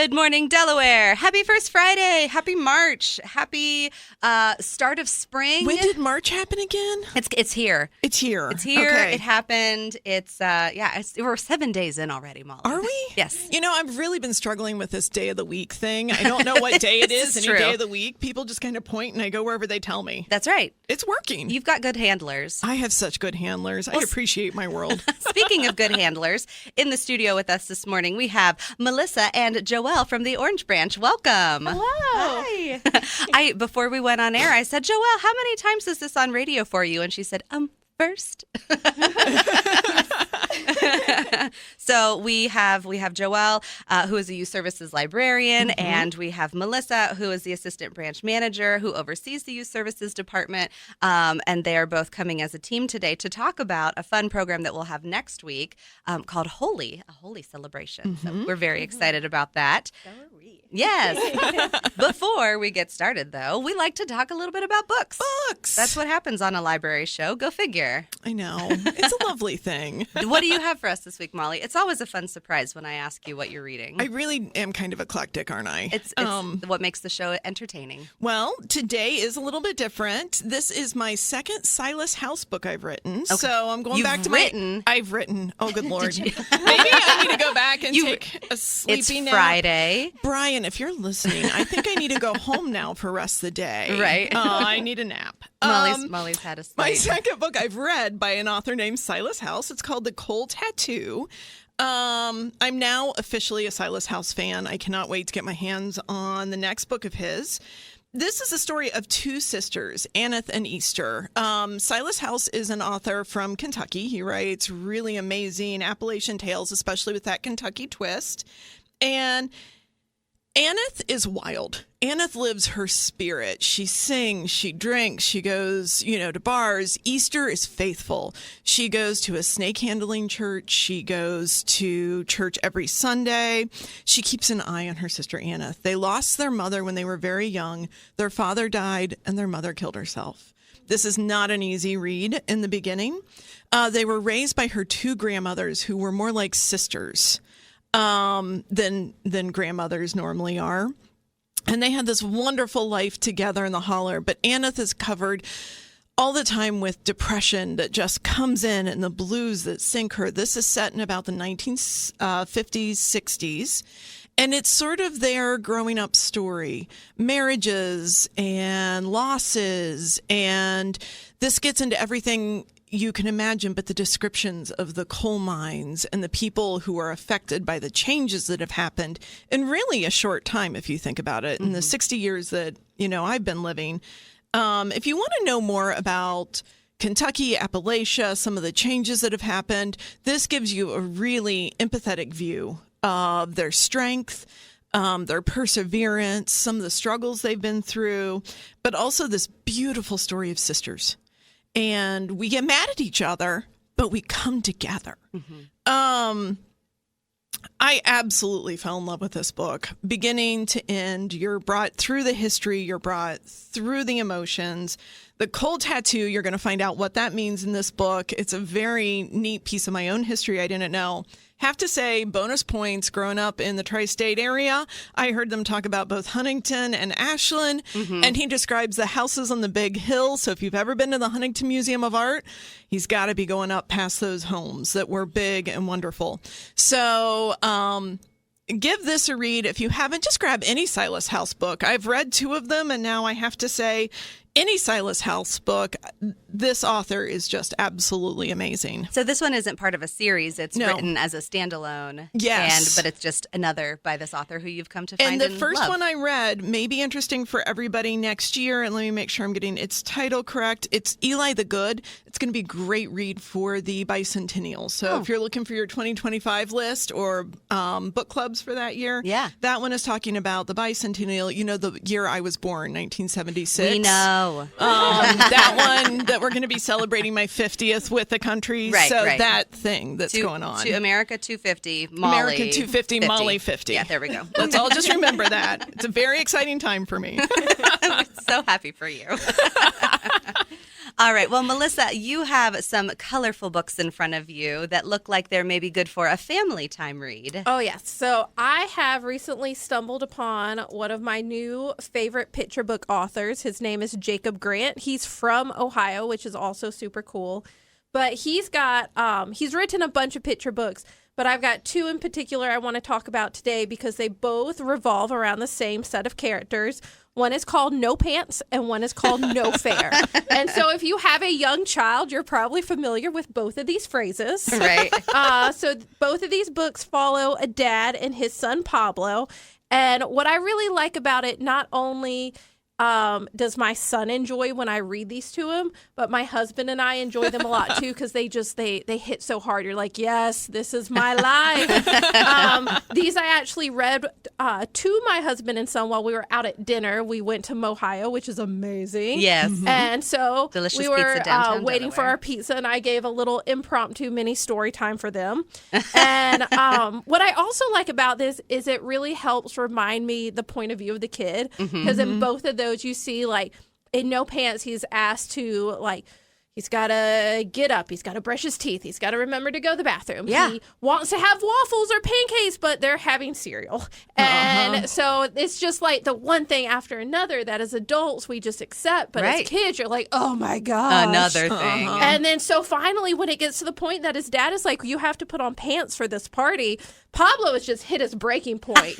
Good morning, Delaware. Happy first Friday. Happy March. Happy start of spring. When did March happen again? It's here. It's here. It's here. Okay. It happened. We're 7 days in already, Molly. Are we? Yes. You know, I've really been struggling with this day of the week thing. I don't know what day it is any true. day of the week. People just kind of point and I go wherever they tell me. That's right. It's working. You've got good handlers. I have such good handlers. I appreciate my world. Speaking of good handlers, in the studio with us this morning, we have Melissa and Joelle from the Orange Branch. Welcome. Hello. Hi. Before we went on air, I said, Joelle, how many times is this on radio for you? And she said, first. So we have Joelle, who is a youth services librarian, and we have Melissa, who is the assistant branch manager who oversees the youth services department. And they are both coming as a team today to talk about a fun program that we'll have next week called Holi Celebration. So we're very excited about that. So are we. Yes. Before we get started, though, we like to talk a little bit about books. Books. That's what happens on a library show. Go figure. I know. It's a lovely thing. What do you have for us this week, Molly? It's always a fun surprise when I ask you what you're reading. I really am kind of eclectic, aren't I? It's what makes the show entertaining. Well, today is a little bit different. This is my second Silas House book I've written. Okay. So I'm going back to I've written. Oh, good Lord. Maybe I need to go back and take a sleepy nap. It's Friday. Brian, if you're listening, I think I need to go home now for the rest of the day. Right. I need a nap. Molly's had a sleep. My second book I've read by an author named Silas House. It's called The Cold Tattoo. I'm now officially a Silas House fan. I cannot wait to get my hands on the next book of his. This is a story of two sisters, Aneth and Easter. Silas House is an author from Kentucky. He writes really amazing Appalachian tales, especially with that Kentucky twist. And Aneth is wild. Aneth lives her spirit. She sings, she drinks, she goes, to bars. Easter is faithful. She goes to a snake handling church. She goes to church every Sunday. She keeps an eye on her sister Aneth. They lost their mother when they were very young. Their father died and their mother killed herself. This is not an easy read in the beginning. They were raised by her two grandmothers who were more like sisters than grandmothers normally are. And they had this wonderful life together in the holler. But Aneth is covered all the time with depression that just comes in and the blues that sink her. This is set in about the 1950s, 60s. And it's sort of their growing up story, marriages and losses. And this gets into everything you can imagine, but the descriptions of the coal mines and the people who are affected by the changes that have happened in really a short time, if you think about it, in the 60 years that, I've been living. If you want to know more about Kentucky, Appalachia, some of the changes that have happened, this gives you a really empathetic view of their strength, their perseverance, some of the struggles they've been through, but also this beautiful story of sisters. And we get mad at each other, but we come together. I absolutely fell in love with this book. Beginning to end, you're brought through the history, you're brought through the emotions. The Cold Tattoo, you're going to find out what that means in this book. It's a very neat piece of my own history I didn't know. Have to say, bonus points, growing up in the tri-state area, I heard them talk about both Huntington and Ashland, and he describes the houses on the big hill. So if you've ever been to the Huntington Museum of Art, he's got to be going up past those homes that were big and wonderful. So give this a read. If you haven't, just grab any Silas House book. I've read two of them, and now I have to say, any Silas House book, this author is just absolutely amazing. So this one isn't part of a series. It's written as a standalone. Yes. But it's just another by this author who you've come to find and the first love. one I read may be interesting for everybody next year. And let me make sure I'm getting its title correct. It's Eli the Good. It's going to be a great read for the bicentennial. So if you're looking for your 2025 list or book clubs for that year, that one is talking about the bicentennial. The year I was born, 1976. We know. That one that we're going to be celebrating my 50th with the country. Right, that thing that's going on. To America 250, Molly America 250, 50. Molly 50. Yeah, there we go. Let's all just remember that. It's a very exciting time for me. I'm so happy for you. All right. Well, Melissa, you have some colorful books in front of you that look like they're maybe good for a family time read. Oh, yes. So I have recently stumbled upon one of my new favorite picture book authors. His name is Jacob Grant. He's from Ohio, which is also super cool. But he's written a bunch of picture books, but I've got two in particular I want to talk about today because they both revolve around the same set of characters. One is called No Pants and one is called No Fair. And so if you have a young child, you're probably familiar with both of these phrases. Right. So both of these books follow a dad and his son Pablo. And what I really like about it, not only does my son enjoy when I read these to him, but my husband and I enjoy them a lot too because they hit so hard. You're like, yes, this is my life. These I actually read to my husband and son while we were out at dinner. We went to Mohio, which is amazing. Yes. And so Delicious we were pizza downtown waiting for Delaware. our pizza, and I gave a little impromptu mini story time for them. And what I also like about this is it really helps remind me the point of view of the kid because in both of those you see, like, in No Pants, he's asked to, like, he's got to get up, he's got to brush his teeth, he's got to remember to go to the bathroom. Yeah. He wants to have waffles or pancakes, but they're having cereal. And so it's just like the one thing after another that as adults we just accept, but Right. as kids you're like, oh my gosh. Another thing. And then so finally when it gets to the point that his dad is like, you have to put on pants for this party, Pablo has just hit his breaking point.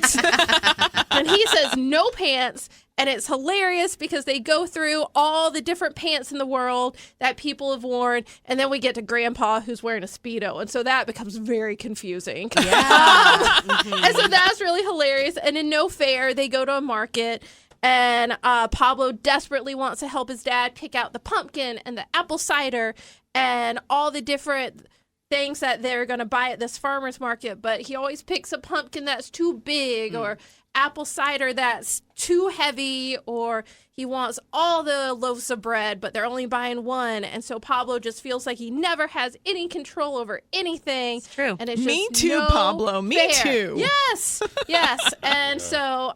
And he says no pants. And it's hilarious because they go through all the different pants in the world that people have worn. And then we get to Grandpa who's wearing a Speedo. And so that becomes very confusing. Yeah. And so that's really hilarious. And in No Fair, they go to a market. And Pablo desperately wants to help his dad pick out the pumpkin and the apple cider and all the different things that they're going to buy at this farmer's market. But he always picks a pumpkin that's too big or apple cider that's too heavy, or he wants all the loaves of bread, but they're only buying one. And so Pablo just feels like he never has any control over anything. It's true. And it's Me just too, no Pablo. Me fair. too. Yes. Yes. And so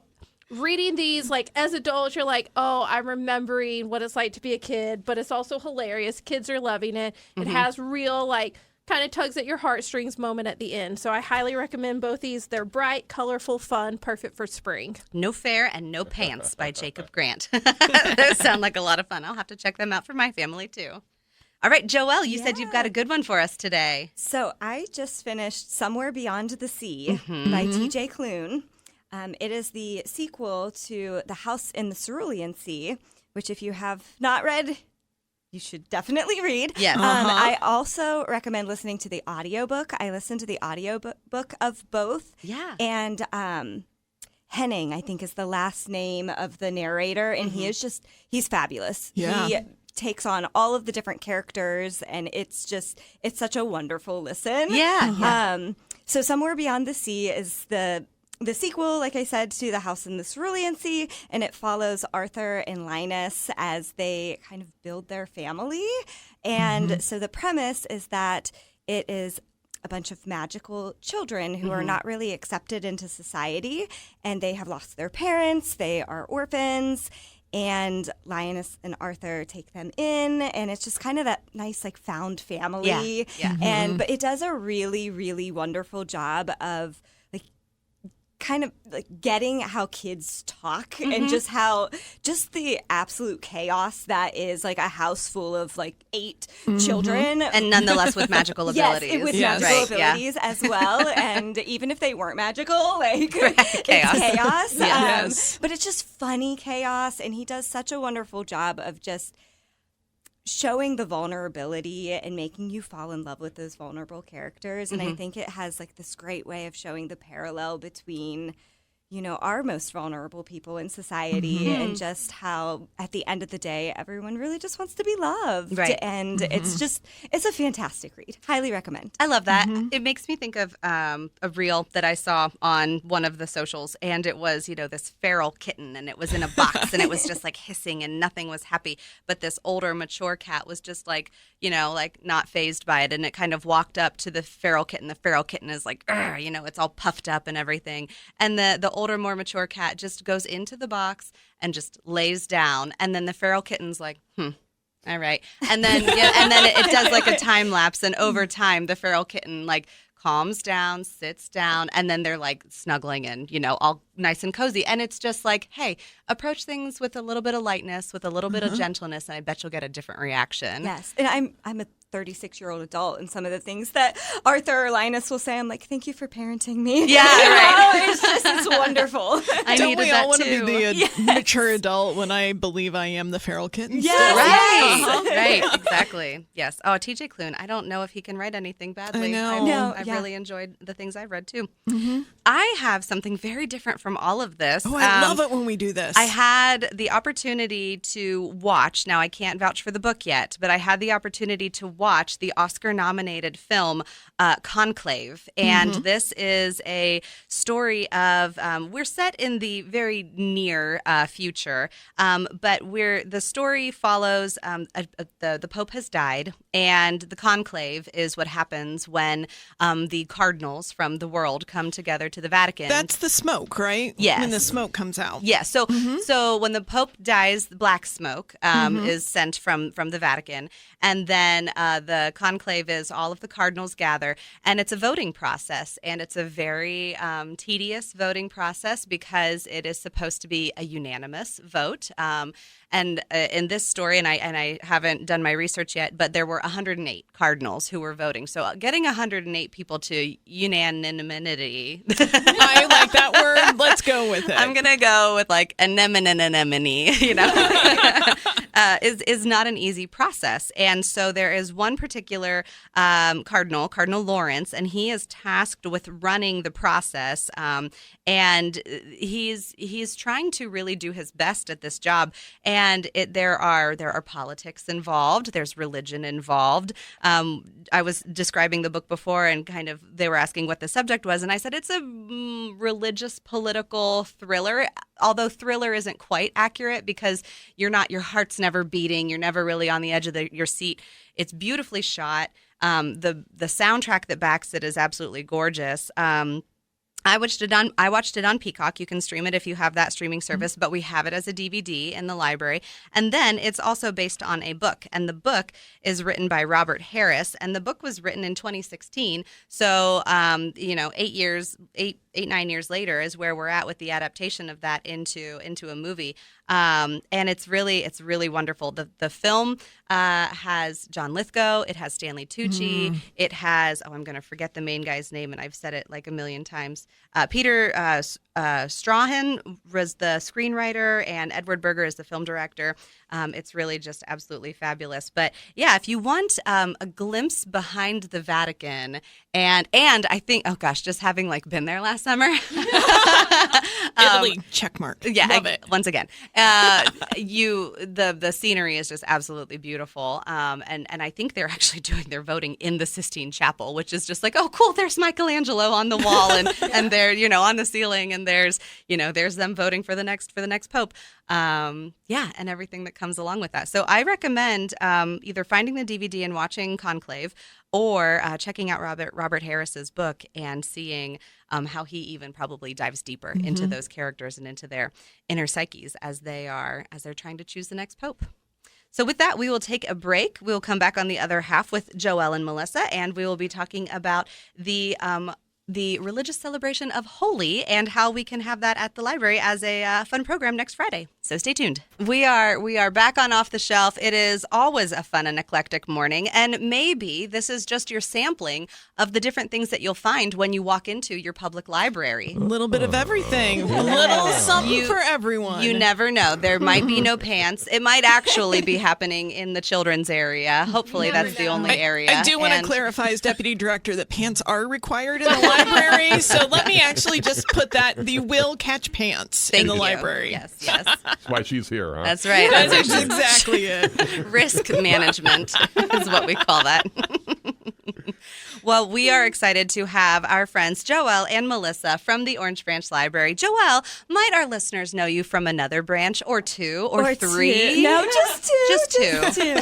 reading these, like, as adults, you're like, oh, I'm remembering what it's like to be a kid, but it's also hilarious. Kids are loving it. It has real, like, kind of tugs at your heartstrings moment at the end. So I highly recommend both these. They're bright, colorful, fun, perfect for spring. No Fair and No Pants by Jacob Grant. Those sound like a lot of fun. I'll have to check them out for my family, too. All right, Joelle, you said you've got a good one for us today. So I just finished Somewhere Beyond the Sea by TJ Klune. It is the sequel to The House in the Cerulean Sea, which if you have not read, you should definitely read. Yes. I also recommend listening to the audiobook. I listened to the audiobook of both. Yeah. And Henning, I think, is the last name of the narrator, and he's fabulous. Yeah. He takes on all of the different characters, and it's such a wonderful listen. Yeah. So Somewhere Beyond the Sea is the sequel, like I said, to The House in the Cerulean Sea, and it follows Arthur and Linus as they kind of build their family. And so the premise is that it is a bunch of magical children who are not really accepted into society, and they have lost their parents, they are orphans, and Linus and Arthur take them in, and it's just kind of that nice, like, found family. Yeah. But it does a really, really wonderful job of kind of like getting how kids talk and just the absolute chaos that is like a house full of like 8 children. And nonetheless with magical abilities. Yes, with Yes. magical Right, yeah. abilities as well. And even if they weren't magical, like Chaos. it's chaos. Yes. But it's just funny chaos. And he does such a wonderful job of just showing the vulnerability and making you fall in love with those vulnerable characters. And I think it has like this great way of showing the parallel between, you know, our most vulnerable people in society and just how at the end of the day, everyone really just wants to be loved. Right. And it's a fantastic read. Highly recommend. I love that. It makes me think of a reel that I saw on one of the socials, and it was, you know, this feral kitten, and it was in a box, and it was just like hissing, and nothing was happy. But this older, mature cat was just like, you know, like not fazed by it, and it kind of walked up to the feral kitten. The feral kitten is like, "Arr," you know, it's all puffed up and everything, and the older, more mature cat just goes into the box and just lays down, and then the feral kitten's like, All right. And then it does like a time lapse, and over time the feral kitten like calms down, sits down, and then they're like snuggling and, all nice and cozy. And it's just like, hey, approach things with a little bit of lightness, with a little bit of gentleness, and I bet you'll get a different reaction. Yes. And I'm a 36-year-old adult, and some of the things that Arthur or Linus will say, I'm like, thank you for parenting me. Yeah, right. It's wonderful. Don't we all want to be the mature adult when I believe I am the feral kitten? Yes. Right. Right. Exactly. Yes. Oh, TJ Klune. I don't know if he can write anything badly. I know. I've really enjoyed the things I've read too. I have something very different from all of this. Oh, I love it when we do this. I had the opportunity to watch. Now, I can't vouch for the book yet, but I had the opportunity to watch the Oscar-nominated film Conclave. And this is a story of, we're set in the very near future, but the story follows the Pope has died, and the conclave is what happens when the cardinals from the world come together to the Vatican. That's the smoke, right? Yes. When the smoke comes out. Yeah. So when the Pope dies, the black smoke is sent from the Vatican, and then the conclave is all of the cardinals gather, and it's a voting process, and it's a very tedious voting process because it is supposed to be a unanimous vote. And in this story, and I haven't done my research yet, but there were 108 cardinals who were voting. So getting 108 people to unanimity. I like that word. Let's go with it. I'm going to go with like anemone, is not an easy process. And so there is one particular Cardinal Lawrence, and he is tasked with running the process. And he's trying to really do his best at this job. And there are politics involved. There's religion involved. I was describing the book before, and kind of they were asking what the subject was, and I said it's a religious political thriller. Although thriller isn't quite accurate because your heart's never beating. You're never really on the edge of your seat. It's beautifully shot. The soundtrack that backs it is absolutely gorgeous. I watched it on Peacock. You can stream it if you have that streaming service, but we have it as a DVD in the library. And then it's also based on a book, and the book is written by Robert Harris, and the book was written in 2016. So, 9 years later is where we're at with the adaptation of that into a movie. And it's really wonderful. The film has John Lithgow. It has Stanley Tucci. It has, I'm going to forget the main guy's name, and I've said it like a million times. Peter Strahan was the screenwriter, and Edward Berger is the film director. It's really just absolutely fabulous. But yeah, if you want a glimpse behind the Vatican, and I think, oh gosh, just having like been there last summer. Italy, check mark. Yeah, love it. Once again, the scenery is just absolutely beautiful. And I think they're actually doing their voting in the Sistine Chapel, which is just like, oh, cool. There's Michelangelo on the wall, and they're on the ceiling, and there's them voting for the next pope. And everything that comes along with that. So I recommend either finding the DVD and watching Conclave, or checking out Robert Harris's book and seeing how he even probably dives deeper into those characters and into their inner psyches as they're trying to choose the next pope. So with that, we will take a break. We will come back on the other half with Joelle and Melissa, and we will be talking about the religious celebration of Holi and how we can have that at the library as a fun program next Friday. So stay tuned. We are back on Off the Shelf. It is always a fun and eclectic morning, and maybe this is just your sampling of the different things that you'll find when you walk into your public library. A little bit of everything. A little something for everyone. You never know. There might be no pants. It might actually be happening in the children's area. Hopefully that's the only area. I do want to clarify as deputy director that pants are required in the library. So let me actually just put that, you will catch pants in the library. Yes. That's why she's here, huh? That's right. That's exactly it. Risk management is what we call that. Well, we are excited to have our friends Joelle and Melissa from the Orange Branch Library. Joelle, might our listeners know you from another branch or two or three? Two. No, just two. Just two.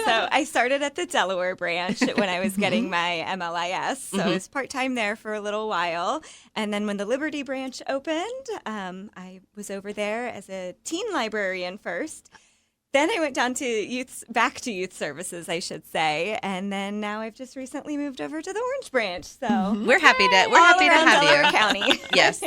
So I started at the Delaware branch when I was getting my MLIS. So I was part-time there for a little while. And then when the Liberty branch opened, I was over there as a teen librarian first. Then I went down to back to youth services, I should say, and then now I've just recently moved over to the Orange Branch. So We're happy to all have Delaware you. County. Yes.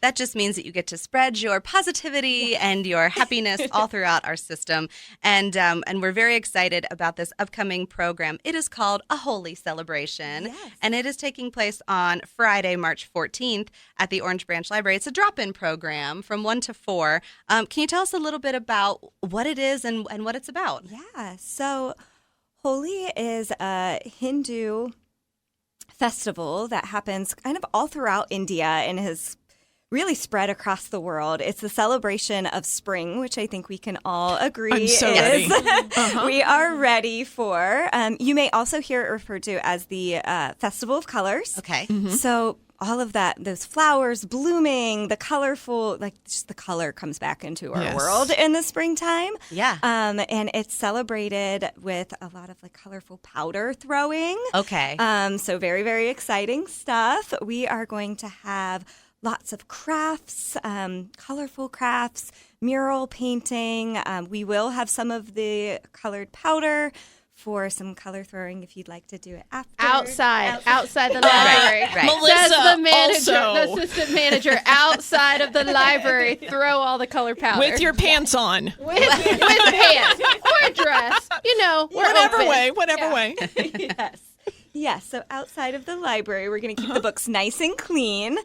That just means that you get to spread your positivity and your happiness all throughout our system. And we're very excited about this upcoming program. It is called a Holi Celebration. Yes. And it is taking place on Friday, March 14th at the Orange Branch Library. It's a drop-in program from 1 to 4. Can you tell us a little bit about what it is and what it's about? Yeah, so Holi is a Hindu festival that happens kind of all throughout India and has really spread across the world. It's the celebration of spring, which I think we can all agree I'm so is ready. we are ready for. You may also hear it referred to as the Festival of Colors. Okay. So all of that, those flowers blooming, the colorful, like just the color comes back into our Yes. world in the springtime. Yeah. And it's celebrated with a lot of like colorful powder throwing. Okay. So very, very exciting stuff. We are going to have lots of crafts, colorful crafts, mural painting. We will have some of the colored powder for some color throwing if you'd like to do it after. Outside the library. Right. Says Melissa, the manager, also. the assistant manager, outside of the library, throw all the color powder. With your pants on. with pants or a dress. You know, we're Whatever open. way. Yes. Yes. So outside of the library, we're going to keep the books nice and clean.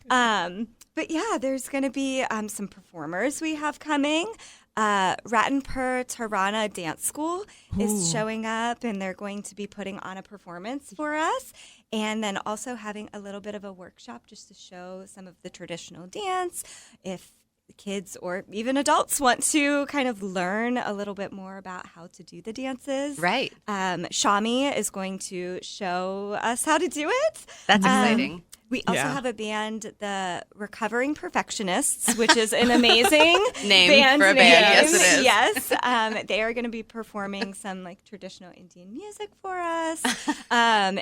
But yeah, there's going to be some performers we have coming. Ratanpur Tarana Dance School is showing up, and they're going to be putting on a performance for us. And then also having a little bit of a workshop just to show some of the traditional dance. If kids or even adults want to kind of learn a little bit more about how to do the dances. Right. Shami is going to show us how to do it. That's exciting. We also Yeah. have a band, the Recovering Perfectionists, which is an amazing Name for a band. Yes, it is. Yes. They are going to be performing some like traditional Indian music for us. And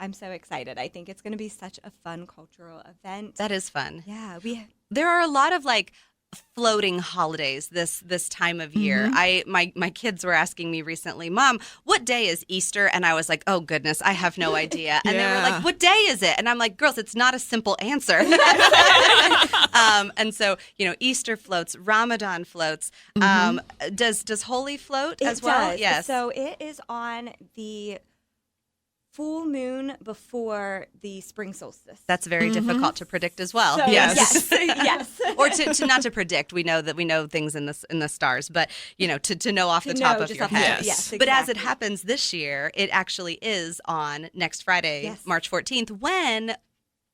I'm so excited. I think it's going to be such a fun cultural event. That is fun. Yeah, There are a lot of like floating holidays this time of year. My kids were asking me recently, Mom, what day is Easter? And I was like, oh goodness, I have no idea. And they were Yeah. like, what day is it? And I'm like, girls, it's not a simple answer. And so, Easter floats, Ramadan floats. Does Holi float it as well? does. Yes. So it is on the full moon before the spring solstice. That's very difficult to predict as well. So, Yes. yes. Or to not to predict. We know things in the stars, but to know off the To top know of just your off the- head. Yes. yes, But as it exactly. happens this year, it actually is on next Friday, Yes. March 14th.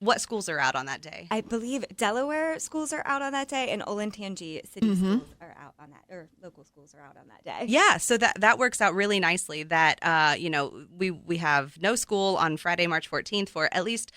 What schools are out on that day? I believe Delaware schools are out on that day, and Olentangy city schools are out on that, or local schools are out on that day. Yeah, so that works out really nicely. That we have no school on Friday, March 14th for at least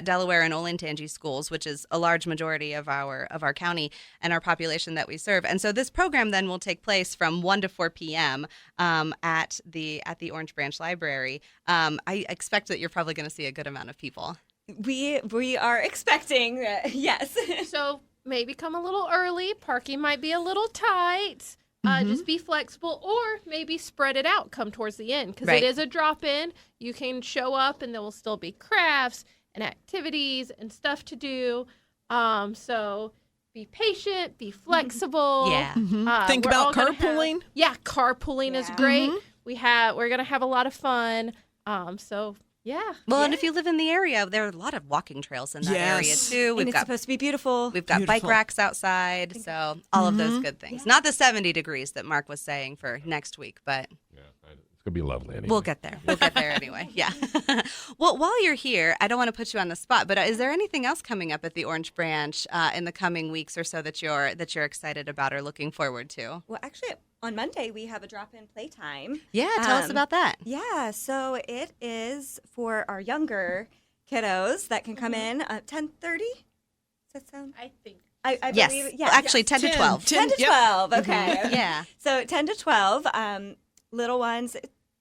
Delaware and Olentangy schools, which is a large majority of our county and our population that we serve. And so this program then will take place from 1 to 4 p.m. At the Orange Branch Library. I expect that you're probably going to see a good amount of people. We are expecting that, yes. So maybe come a little early. Parking might be a little tight. Just be flexible, or maybe spread it out. Come towards the end because Right. it is a drop-in. You can show up, and there will still be crafts and activities and stuff to do. So be patient, be flexible. Yeah. Think we're about all gonna carpooling. Carpooling is Yeah. great. We're gonna have a lot of fun. So yeah. Well, and if you live in the area, there are a lot of walking trails in that area Yes. too. And it's supposed to be beautiful. We've got bike Beautiful. racks outside, so all of those good things. Not the 70 degrees that Mark was saying for next week, but Yeah, it's gonna be lovely. Anyway. we'll get there. We'll get there anyway. Yeah. Well, while you're here, I don't want to put you on the spot, but is there anything else coming up at the Orange Branch in the coming weeks or so that you're excited about or looking forward to? Well, actually, on Monday we have a drop-in playtime. Yeah, tell us about that. Yeah, so it is for our younger kiddos that can come in at 10:30. Does that sound? I think. I Yes. believe. Well, actually, 10 to 12. 10 to Yep. 12. Okay. Yeah. So 10 to 12, little ones,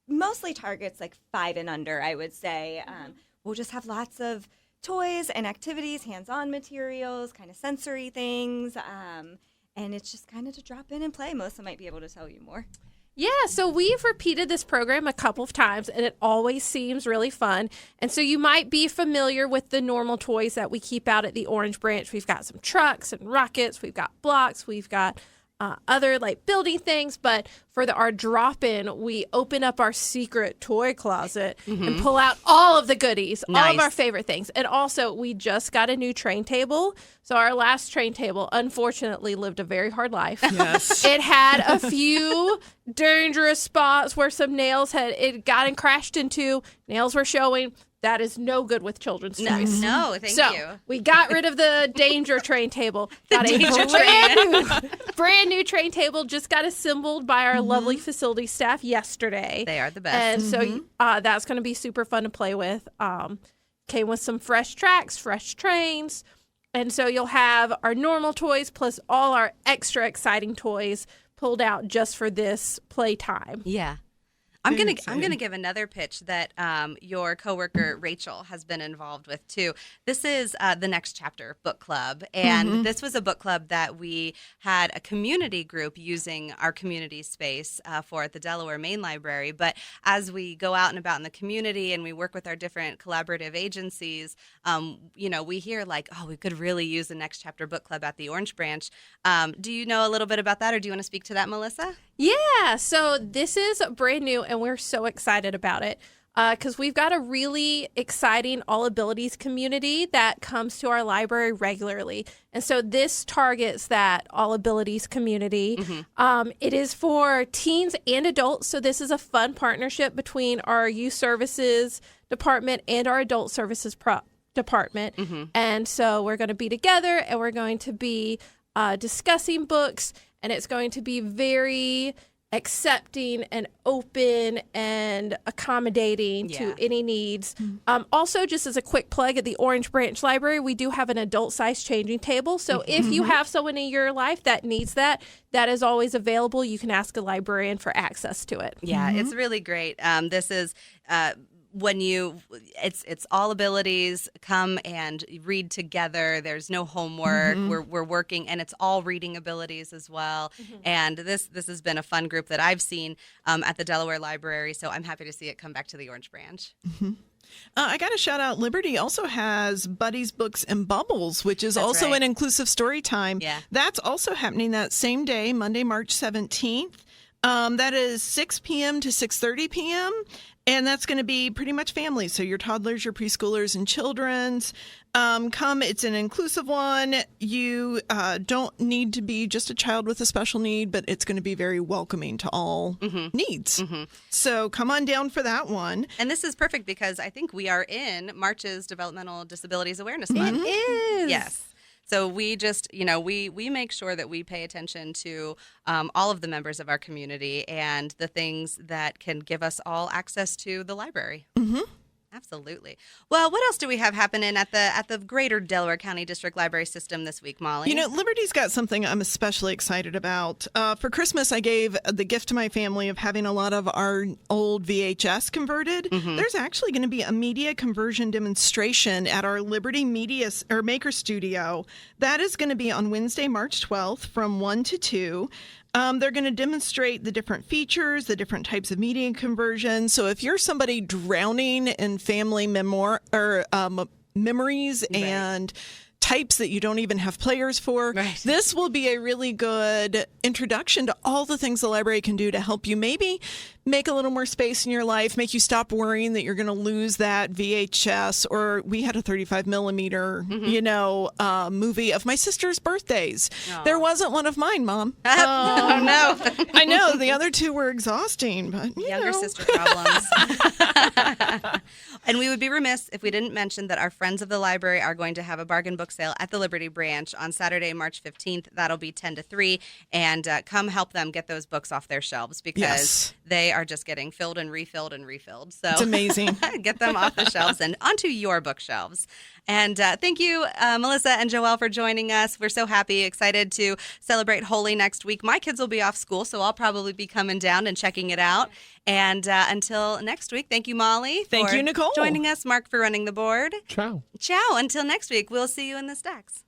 mostly targets like 5 and under, I would say. We'll just have lots of toys and activities, hands-on materials, kind of sensory things. And it's just kind of to drop in and play. Melissa might be able to tell you more. Yeah, so we've repeated this program a couple of times, and it always seems really fun. And so you might be familiar with the normal toys that we keep out at the Orange Branch. We've got some trucks and rockets. We've got blocks. We've got other like building things. But for our drop-in, we open up our secret toy closet and pull out all of the goodies, all of our favorite things. And also, we just got a new train table. So our last train table, unfortunately, lived a very hard life. Yes. It had a few dangerous spots where some nails it got and crashed into. Nails were showing. That is no good with children's toys. No, thank So you. we got rid of the danger train table. Got a brand new train table. Just got assembled by our lovely facility staff yesterday. They are the best. And so that's going to be super fun to play with. Came with some fresh tracks, fresh trains. And so you'll have our normal toys plus all our extra exciting toys pulled out just for this playtime. Yeah. I'm gonna give another pitch that your coworker Rachel has been involved with too. This is the Next Chapter Book Club, and this was a book club that we had a community group using our community space for at the Delaware Main Library. But as we go out and about in the community and we work with our different collaborative agencies, we hear like, oh, we could really use the Next Chapter Book Club at the Orange Branch. Do you know a little bit about that, or do you want to speak to that, Melissa? Yeah, so this is brand new, and we're so excited about it because we've got a really exciting All Abilities community that comes to our library regularly. And so this targets that All Abilities community. It is for teens and adults, so this is a fun partnership between our youth services department and our adult services department. And so we're going to be together, and we're going to be discussing books, and it's going to be very accepting and open and accommodating to any needs. Also, just as a quick plug, at the Orange Branch Library, we do have an adult-size changing table. So if you have someone in your life that needs that, that is always available. You can ask a librarian for access to it. Yeah, it's really great. This is it's All Abilities. Come and read together. There's no homework. We're working, and it's all reading abilities as well. And this has been a fun group that I've seen at the Delaware Library. So I'm happy to see it come back to the Orange Branch. I got to shout out, Liberty also has Buddies, Books, and Bubbles, which is That's also right. an inclusive story time. Yeah. That's also happening that same day, Monday, March 17th. That is 6 p.m. to 6:30 p.m., and that's going to be pretty much family. So your toddlers, your preschoolers, and children's. Come. It's an inclusive one. You don't need to be just a child with a special need, but it's going to be very welcoming to all needs. So come on down for that one. And this is perfect because I think we are in March's Developmental Disabilities Awareness Month. It is. Yes. So we just, we make sure that we pay attention to all of the members of our community and the things that can give us all access to the library. Absolutely. Well, what else do we have happening at the Greater Delaware County District Library System this week, Molly? Liberty's got something I'm especially excited about. For Christmas, I gave the gift to my family of having a lot of our old VHS converted. There's actually going to be a media conversion demonstration at our Liberty Maker Studio. That is going to be on Wednesday, March 12th from 1 to 2. They're going to demonstrate the different features, the different types of media conversion. So if you're somebody drowning in family memories and types that you don't even have players for, this will be a really good introduction to all the things the library can do to help you maybe make a little more space in your life, make you stop worrying that you're going to lose that VHS. Or we had a 35 millimeter, movie of my sister's birthdays. Aww. There wasn't one of mine, Mom. Oh, no. I know. The other two were exhausting, but Younger sister problems. And we would be remiss if we didn't mention that our friends of the library are going to have a bargain book sale at the Liberty Branch on Saturday, March 15th. That'll be 10 to 3. And come help them get those books off their shelves because they are just getting filled and refilled and refilled. So it's amazing. Get them off the shelves and onto your bookshelves. And thank you, Melissa and Joelle, for joining us. We're so happy, excited to celebrate Holi next week. My kids will be off school, so I'll probably be coming down and checking it out. And until next week, thank you, Molly. Thank you, Nicole. Joining us, Mark for running the board. Ciao. Ciao. Until next week, we'll see you in the stacks.